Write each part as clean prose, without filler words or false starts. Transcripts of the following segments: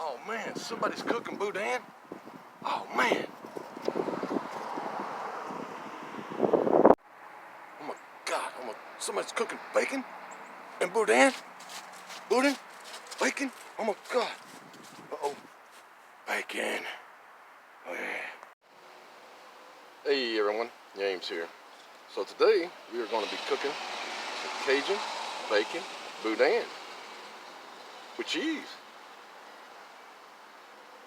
Oh man, somebody's cooking boudin. Oh man. Oh my God, somebody's cooking bacon and boudin. Boudin, bacon. Oh my God. Uh-oh. Bacon. Oh yeah. Hey everyone, James here. So today we are going to be cooking some Cajun bacon boudin with cheese.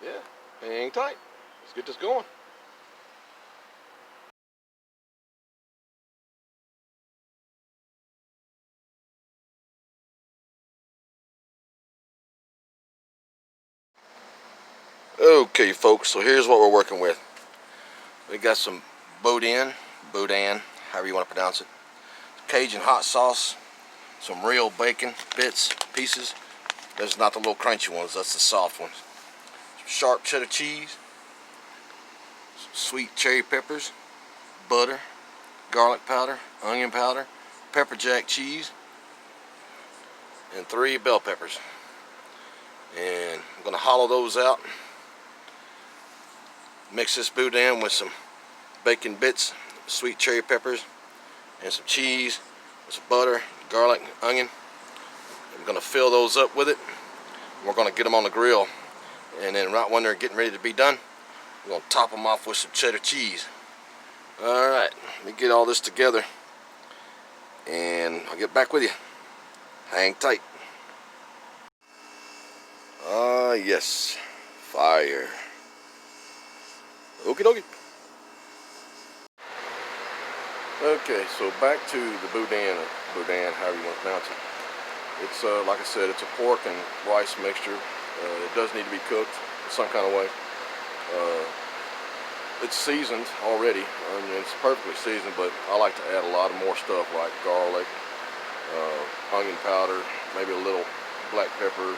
Yeah, hang tight. Let's get this going. Okay folks, so here's what we're working with. We got some boudin, however you want to pronounce it. Cajun hot sauce, some real bacon bits, pieces. Those are not the little crunchy ones, that's the soft ones. Some sharp cheddar cheese, some sweet cherry peppers, butter, garlic powder, onion powder, pepper jack cheese, and 3 bell peppers. And I'm going to hollow those out. Mix this boudin with some bacon bits, sweet cherry peppers, and some cheese, with some butter, garlic, onion. I'm going to fill those up with it. We're going to get them on the grill, and then right when they're getting ready to be done, we're going to top them off with some cheddar cheese. Alright, let me get all this together, and I'll get back with you. Hang tight. Yes, fire. Okie dokie. Okay, so back to the boudin, however you want to pronounce it. It's, like I said, it's a pork and rice mixture. It does need to be cooked some kind of way. It's seasoned already. I mean, it's perfectly seasoned, but I like to add a lot of more stuff like garlic, onion powder, maybe a little black pepper,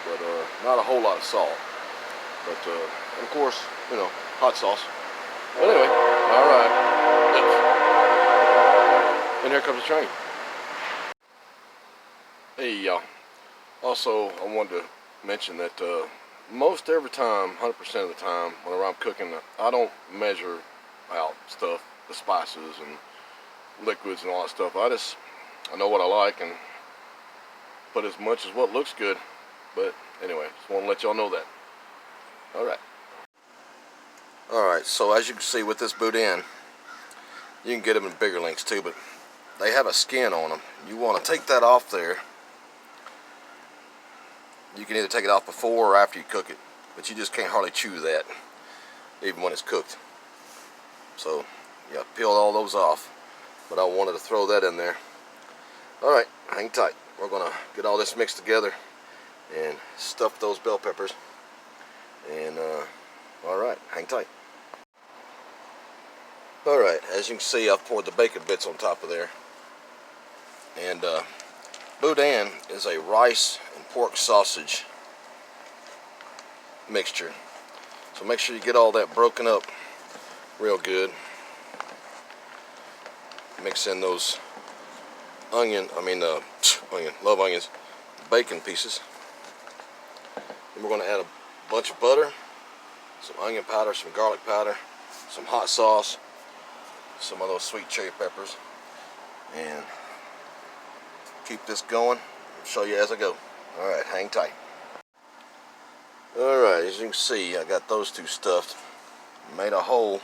but not a whole lot of salt. But, and of course, you know, hot sauce. But anyway, alright. And here comes the train. Hey y'all. Also, I wanted to mention that most every time, 100% of the time, whenever I'm cooking, I don't measure out stuff, the spices and liquids and all that stuff. I know what I like and put as much as what looks good. But anyway, just want to let y'all know that. Alright, so as you can see with this boudin, you can get them in bigger lengths too, but they have a skin on them. You want to take that off there. You can either take it off before or after you cook it, but you just can't hardly chew that, even when it's cooked. So, yeah, peel all those off, but I wanted to throw that in there. Alright, hang tight. We're going to get all this mixed together and stuff those bell peppers. And, alright, hang tight. Alright, as you can see, I've poured the bacon bits on top of there. And boudin is a rice and pork sausage mixture. So make sure you get all that broken up real good. Mix in those love onions, bacon pieces. Then we're going to add a bunch of butter, some onion powder, some garlic powder, some hot sauce, some of those sweet cherry peppers, and keep this going. I'll show you as I go. Alright, hang tight. Alright, as you can see, I got those two stuffed. Made a hole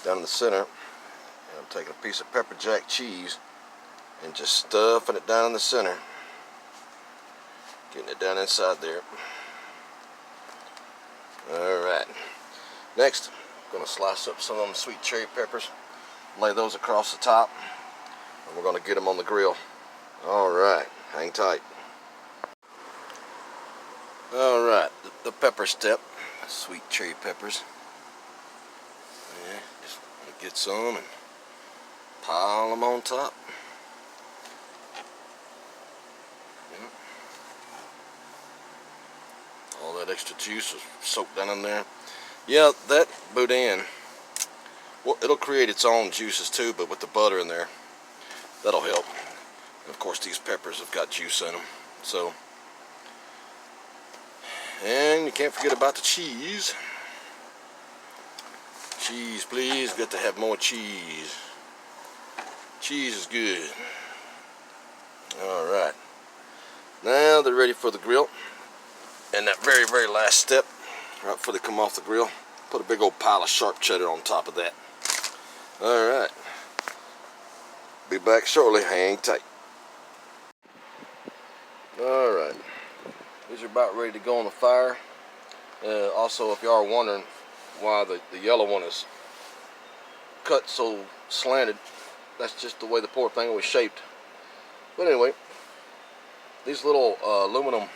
down in the center. And I'm taking a piece of pepper jack cheese and just stuffing it down in the center. Getting it down inside there. Alright. Next, I'm going to slice up some of them sweet cherry peppers. Lay those across the top. And we're going to get them on the grill. Alright, hang tight. Alright, the pepper step. Sweet cherry peppers. Yeah, just get some and pile them on top. Yeah. All that extra juice is soaked down in there. Yeah, that boudin, well, it'll create its own juices too, but with the butter in there, that'll help. And of course, these peppers have got juice in them. So, And you can't forget about the cheese. Cheese, please. Got to have more cheese. Cheese is good. Alright. Now they're ready for the grill. And that very, very last step, right before they come off the grill, put a big old pile of sharp cheddar on top of that. Alright. Be back shortly. Hang tight. Alright. These are about ready to go on the fire. Also, if you are wondering why the yellow one is cut so slanted, that's just the way the poor thing was shaped. But anyway, these little aluminum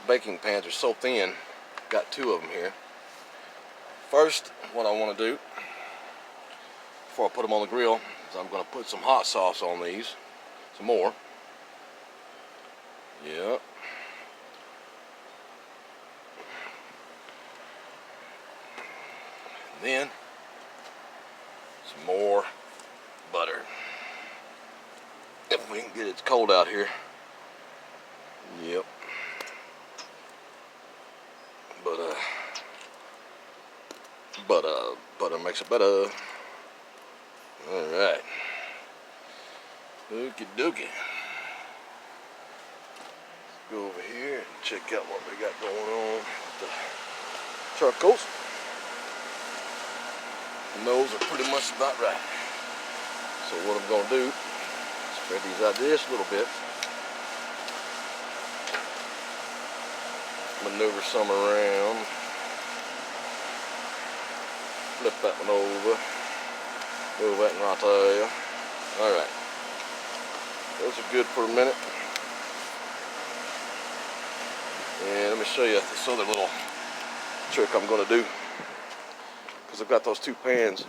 baking pans are so thin. Got two of them here. First, what I want to do before I put them on the grill is I'm going to put some hot sauce on these. Some more. Yep. Then some more butter. If we can get it, it's cold out here. Yep. But butter makes it better. Alright. Okie dokie. Let's go over here and check out what we got going on with the charcoals. And those are pretty much about right. So what I'm going to do is spread these out just a little bit. Maneuver some around. Flip that one over. Move that one right there. Alright. Those are good for a minute. And let me show you this other little trick I'm going to do. Because I've got those two pans.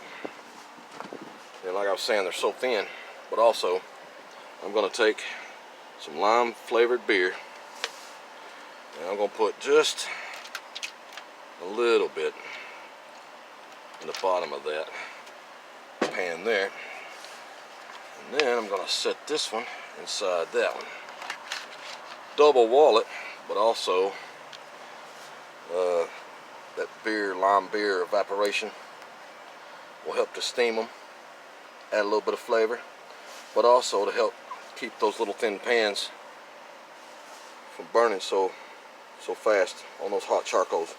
And like I was saying, they're so thin. But also, I'm going to take some lime flavored beer. And I'm going to put just a little bit in the bottom of that pan there. And then I'm going to set this one inside that one. Double wall it, but also that lime beer evaporation will help to steam them, add a little bit of flavor, but also to help keep those little thin pans from burning so fast on those hot charcoals.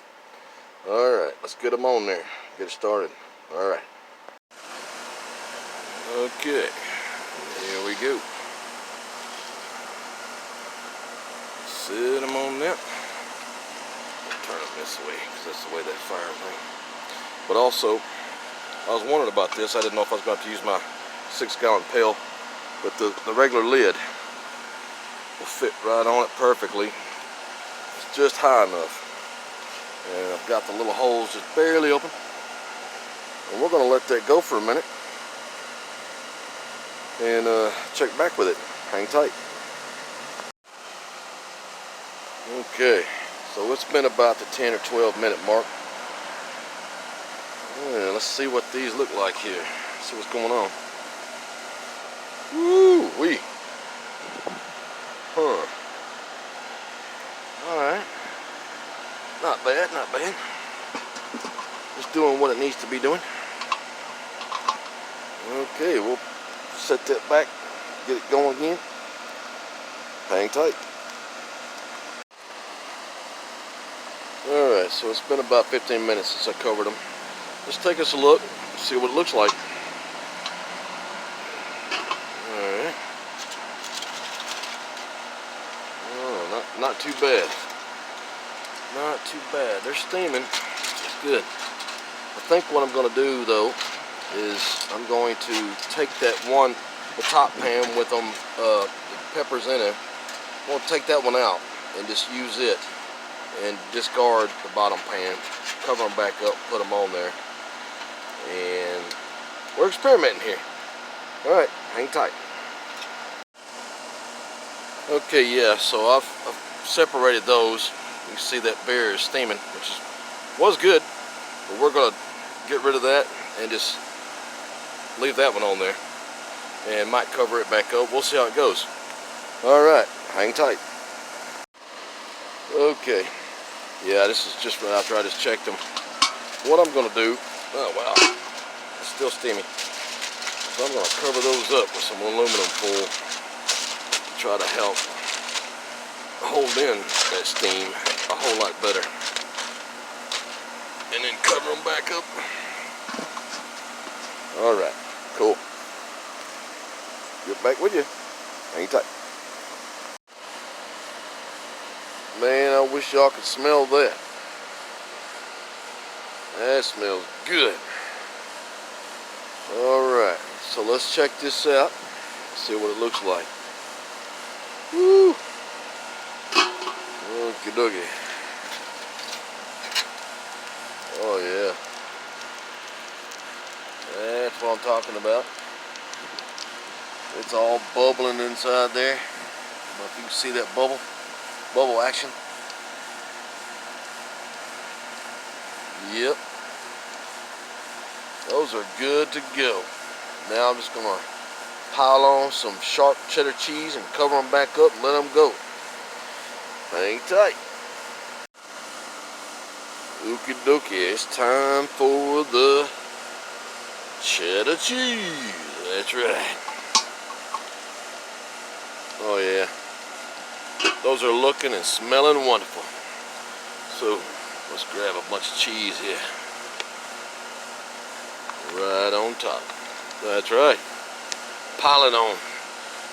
Alright, let's get them on there. Get it started. Alright. Okay. Here we go. Set them on there. Turn them this way, because that's the way that fire thing. But also, I was wondering about this. I didn't know if I was going to have to use my 6-gallon pail, but the regular lid will fit right on it perfectly. It's just high enough. And I've got the little holes just barely open. And we're going to let that go for a minute. And check back with it. Hang tight. Okay, so it's been about the 10 or 12 minute mark. Yeah, let's see what these look like here. See what's going on. Woo-wee. Huh. Alright. Not bad, not bad. Just doing what it needs to be doing. Okay, we'll set that back, get it going again. Hang tight. Alright, so it's been about 15 minutes since I covered them. Let's take us a look, see what it looks like. Alright. Oh, not too bad. Not too bad. They're steaming. It's good. I think what I'm going to do, though, is I'm going to take that one, the top pan with them, the peppers in it. I'm going to take that one out and just use it and discard the bottom pan, cover them back up, put them on there, and we're experimenting here. Alright, hang tight. Okay, yeah, so I've separated those. You can see that beer is steaming, which was good, but we're going to get rid of that and just leave that one on there and might cover it back up. We'll see how it goes. Alright, hang tight. Okay, Yeah, this is just right after I just checked them. What I'm gonna do, oh wow, it's still steamy. So I'm gonna cover those up with some aluminum foil to try to help hold in that steam a whole lot better. And then cover them back up. All right, cool. Get back with you. Hang tight. Man, I wish y'all could smell that. That smells good. Alright, so let's check this out. See what it looks like. Woo! Okie dokie. Oh yeah. That's what I'm talking about. It's all bubbling inside there. I don't know if you can see that bubble action. Yep. Those are good to go. Now I'm just gonna pile on some sharp cheddar cheese and cover them back up and let them go. Hang tight. Okie dokie, it's time for the cheddar cheese. That's right. Oh yeah. Those are looking and smelling wonderful. So let's grab a bunch of cheese here. Right on top. That's right. Pile it on.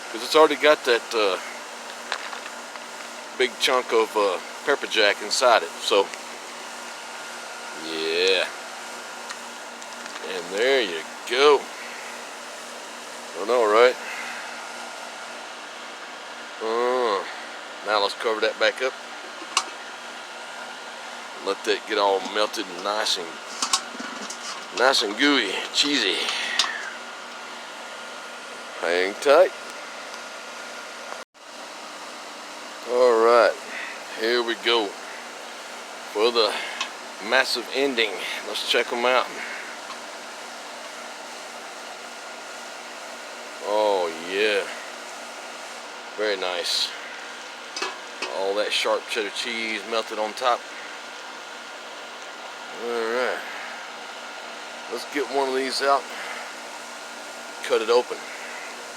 Because it's already got that big chunk of pepper jack inside it. So, yeah. And there you go. I know, right? Now let's cover that back up. Let that get all melted and nice and gooey, cheesy. Hang tight. All right, here we go for the massive ending. Let's check them out. Oh yeah, very nice. All that sharp cheddar cheese melted on top. Alright, let's get one of these out, cut it open,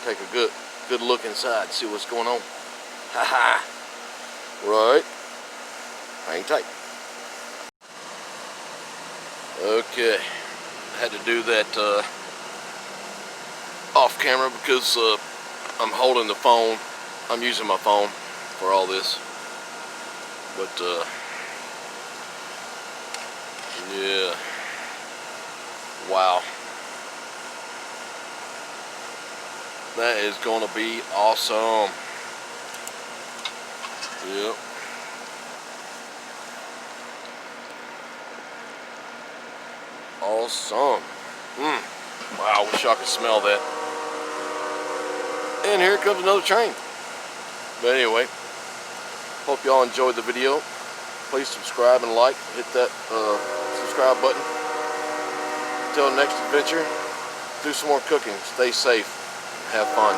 take a good look inside, see what's going on. Haha. Right, hang tight. Okay, I had to do that off camera because I'm holding the phone. I'm using my phone for all this, but yeah, wow, that is gonna be awesome. Yep. Awesome. Wow, I wish y'all could smell that. And here comes another train. But anyway, hope y'all enjoyed the video. Please subscribe and like. Hit that subscribe button. Until next adventure, do some more cooking. Stay safe. Have fun.